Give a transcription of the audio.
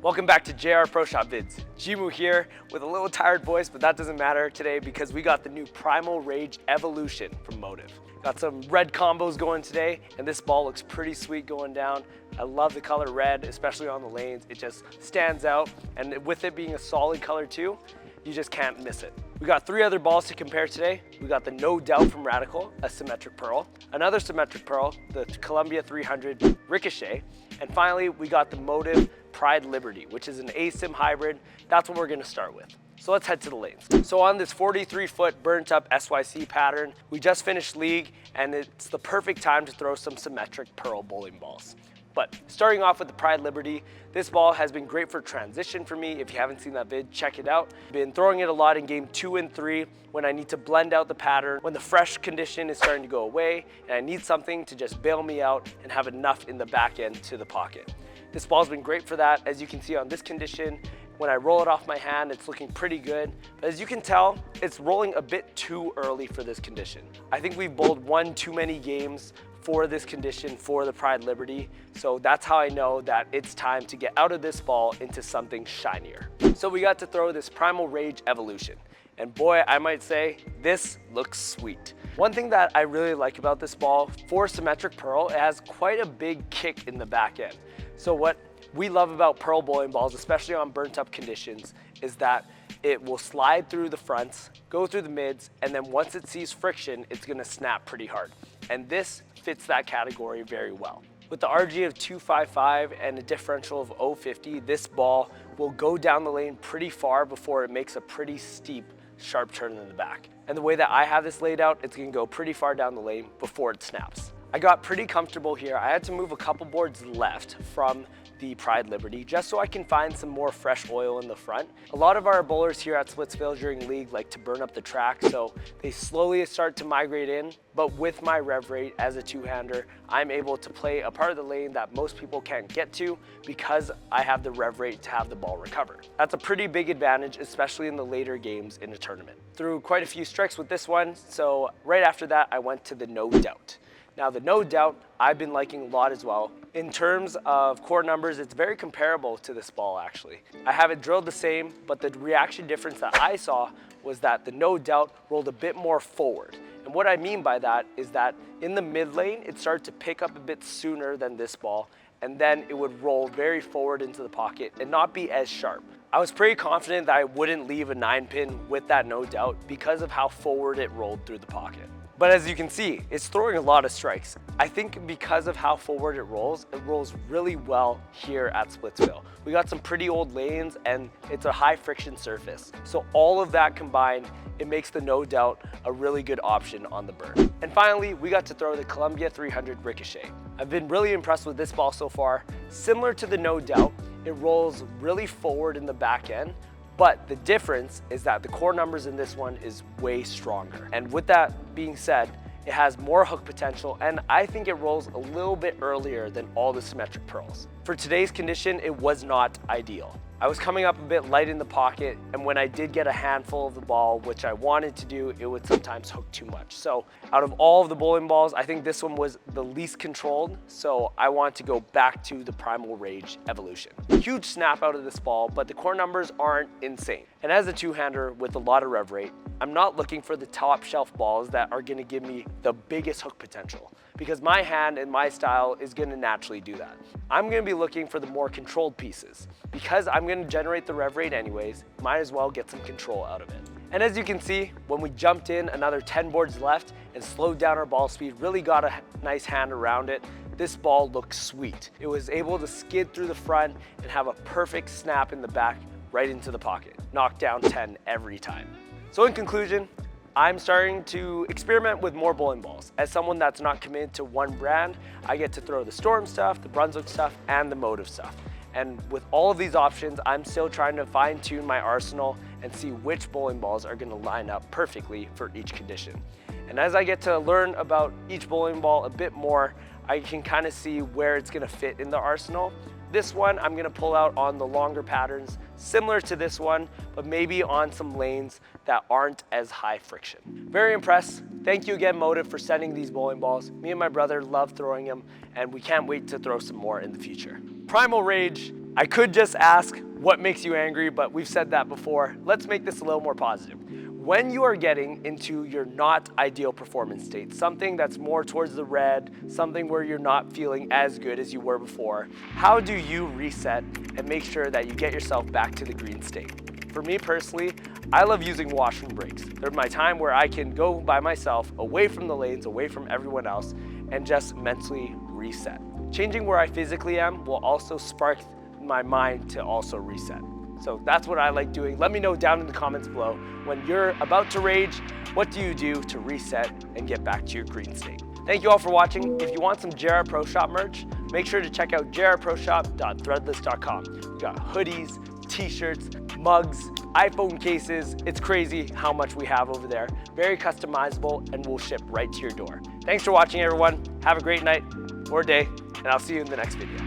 Welcome back to JR Pro Shop Vids. Jimoo here with a little tired voice, but that doesn't matter today because we got the new Primal Rage Evolution from Motiv. Got some red combos going today, and this ball looks pretty sweet going down. I love the color red, especially on the lanes. It just stands out, and with it being a solid color too, you just can't miss it. We got 3 other balls to compare today. We got the No Doubt from Radical, a symmetric pearl, another symmetric pearl, the Columbia 300 Ricochet, and finally we got the Motiv Pride Liberty, which is an ASIM hybrid. That's what we're gonna start with. So let's head to the lanes. So on this 43-foot burnt up SYC pattern, we just finished league, and it's the perfect time to throw some symmetric pearl bowling balls. But starting off with the Pride Liberty, this ball has been great for transition for me. If you haven't seen that vid, check it out. Been throwing it a lot in game 2 and 3 when I need to blend out the pattern, when the fresh condition is starting to go away, and I need something to just bail me out and have enough in the back end to the pocket. This ball's been great for that. As you can see on this condition, when I roll it off my hand, it's looking pretty good. But as you can tell, it's rolling a bit too early for this condition. I think we've bowled one too many games for this condition for the Pride Liberty. So that's how I know that it's time to get out of this ball into something shinier. So we got to throw this Primal Rage Evolution. And boy, I might say, this looks sweet. One thing that I really like about this ball, for symmetric pearl, it has quite a big kick in the back end. So what we love about pearl bowling balls, especially on burnt up conditions, is that it will slide through the fronts, go through the mids, and then once it sees friction, it's gonna snap pretty hard. And this fits that category very well. With the RG of 255 and a differential of 050, this ball will go down the lane pretty far before it makes a pretty steep, sharp turn in the back. And the way that I have this laid out, it's gonna go pretty far down the lane before it snaps. I got pretty comfortable here. I had to move a couple boards left from the Pride Liberty just so I can find some more fresh oil in the front. A lot of our bowlers here at Splitsville during league like to burn up the track, so they slowly start to migrate in, but with my Rev Rate as a two-hander, I'm able to play a part of the lane that most people can't get to because I have the Rev Rate to have the ball recover. That's a pretty big advantage, especially in the later games in a tournament. Threw quite a few strikes with this one, so right after that I went to the No Doubt. Now the No Doubt, I've been liking a lot as well. In terms of core numbers, it's very comparable to this ball actually. I have it drilled the same, but the reaction difference that I saw was that the No Doubt rolled a bit more forward. And what I mean by that is that in the mid lane, it started to pick up a bit sooner than this ball, and then it would roll very forward into the pocket and not be as sharp. I was pretty confident that I wouldn't leave a 9-pin with that No Doubt because of how forward it rolled through the pocket. But as you can see, it's throwing a lot of strikes. I think because of how forward it rolls really well here at Splitsville. We got some pretty old lanes and it's a high friction surface. So all of that combined, it makes the No Doubt a really good option on the burn. And finally, we got to throw the Columbia 300 Ricochet. I've been really impressed with this ball so far. Similar to the No Doubt, it rolls really forward in the back end, but the difference is that the core numbers in this one is way stronger. And with that being said, it has more hook potential, and I think it rolls a little bit earlier than all the symmetric pearls. For today's condition, it was not ideal. I was coming up a bit light in the pocket, and when I did get a handful of the ball, which I wanted to do, it would sometimes hook too much. So out of all of the bowling balls, I think this one was the least controlled, so I want to go back to the Primal Rage Evolution. Huge snap out of this ball, but the core numbers aren't insane. And as a two-hander with a lot of Rev Rate, I'm not looking for the top shelf balls that are gonna give me the biggest hook potential, because my hand and my style is gonna naturally do that. I'm gonna be looking for the more controlled pieces. Because I'm gonna generate the Rev Rate anyways, might as well get some control out of it. And as you can see, when we jumped in another 10 boards left and slowed down our ball speed, really got a nice hand around it, this ball looked sweet. It was able to skid through the front and have a perfect snap in the back right into the pocket. Knock down 10 every time. So in conclusion, I'm starting to experiment with more bowling balls. As someone that's not committed to one brand, I get to throw the Storm stuff, the Brunswick stuff, and the Motiv stuff. And with all of these options, I'm still trying to fine tune my arsenal and see which bowling balls are gonna line up perfectly for each condition. And as I get to learn about each bowling ball a bit more, I can kind of see where it's gonna fit in the arsenal. This one, I'm gonna pull out on the longer patterns, similar to this one, but maybe on some lanes that aren't as high friction. Very impressed. Thank you again, Motiv, for sending these bowling balls. Me and my brother love throwing them, and we can't wait to throw some more in the future. Primal Rage I could just ask, what makes you angry? But we've said that before. Let's make this a little more positive. When you are getting into your not ideal performance state, something that's more towards the red, something where you're not feeling as good as you were before, how do you reset and make sure that you get yourself back to the green state? For me personally, I love using washroom breaks. They're my time where I can go by myself, away from the lanes, away from everyone else, and just mentally reset. Changing where I physically am will also spark my mind to also reset. So that's what I like doing. Let me know down in the comments below, when you're about to rage, what do you do to reset and get back to your green state? Thank you all for watching. If you want some JR Pro Shop merch, make sure to check out jrproshop.threadless.com. We got hoodies, t-shirts, mugs, iPhone cases. It's crazy how much we have over there. Very customizable and will ship right to your door. Thanks for watching, everyone. Have a great night or day, and I'll see you in the next video.